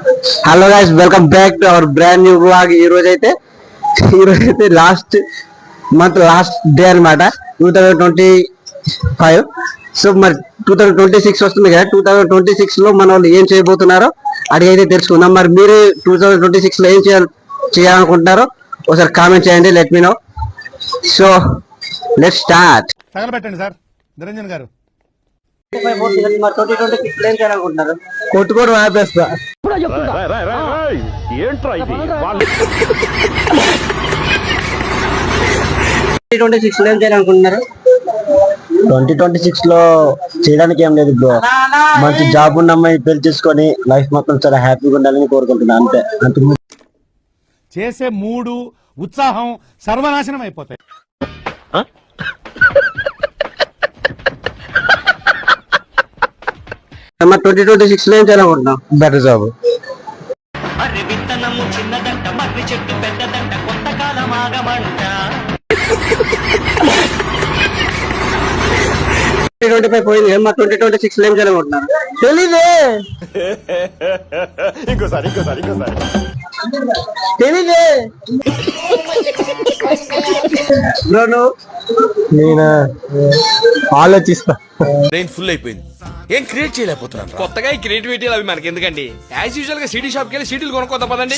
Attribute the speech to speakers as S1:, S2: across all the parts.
S1: Hello guys, welcome back to our brand new vlog. ఈ రోజు అయితే లాస్ట్ మంత్ లాస్ట్ డే అనమాట, 2025. So మరి 2026 వస్తుంది కదా, 2026 లో మన వాళ్ళు ఏం చేయబోతున్నారో అడిగైతే తెలుసుకుందాం. మరి మీరు 2026 లో ఏం చేయాలనుకుంటున్నారో ఒకసారి కామెంట్ చేయండి, let me know. So let's start.
S2: తగలబెట్టండి సార్ నిరంజన్ గారు.
S1: కొట్టుకోవడం ఆపేస్తా. 2026 లో చేయడానికి ఏం లేదు బ్రో. మంచి జాబ్ ఉన్న అమ్మాయి పెళ్లి చేసుకొని లైఫ్ మొత్తం చాలా హ్యాపీగా ఉండాలని కోరుకుంటున్నా, అంతే.
S2: చేసే మూడు ఉత్సాహం సర్వనాశనం అయిపోతాయి.
S1: మరి 2026 లో ఏం చేయాలనుకుంటున్నాం? Better job.
S3: చిన్నదంట మర్రి చెట్టు పెద్దదంట కొంతకాలం ఆగమంట.
S1: 2025 పోయింది, మరి 2026 లో ఏం చేయాలనుకుంటున్నారు? తెలీదే.
S2: ఇంకోసారి
S1: తెలీదే బ్రో. నేను ఆలోచిస్తా.
S4: బ్రెయిన్ ఫుల్ అయిపోయింది, ఏం క్రియేట్ చేయలేకపోతున్నాను.
S5: కొత్తగా ఈ క్రియేటివిటీ అవి మనకి ఎందుకండి? యాజ్ యూజువల్ గా సిటీ షాప్ కి వెళ్ళి సీడీలు కొనుక్కోతా పదండి.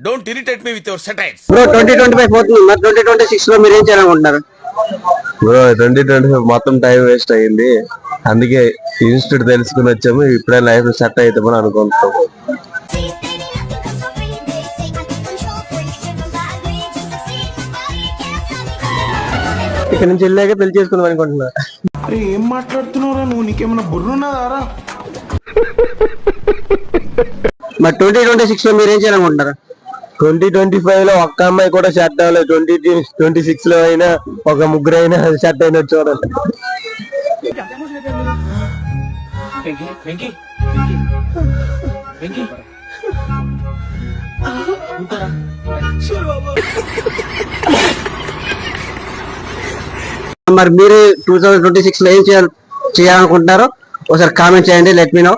S4: Don't irritate me with your satires.
S1: Bro 2025 పోతుంది, మరి 2026 లో మీరు ఏం చేయాలనుకుంటున్నారు?
S6: బ్రో 2025 మొత్తం టైం వేస్ట్ అయ్యింది, అందుకే ఇన్స్టిట్యూట్ తెలుసుకుని వచ్చాము. ఇప్పుడే లైఫ్ సెట్ అవుతామని అనుకుంటాం.
S1: ఇక్కడ నుంచి వెళ్ళాక పెళ్లి చేసుకుందాం అనుకుంటున్నా.
S7: ఏం మాట్లాడుతున్నావురా నువ్వు? నీకేమన్నా బుర్రున్నదారా?
S1: మరి 2026 లో మీరు ఏం చేయాలనుకుంటున్నారు?
S6: 2025 లో ఒక్క అమ్మాయి కూడా సెట్ అవ్వలేదు. 2026 లో అయినా ఒక ముగ్గురు అయినా సెట్ అయినట్టు చూడాలి.
S1: మరి మీరు 2026 లో ఏం చేయాలనుకుంటున్నారో ఒకసారి కామెంట్ చేయండి, లెట్ మీ నో.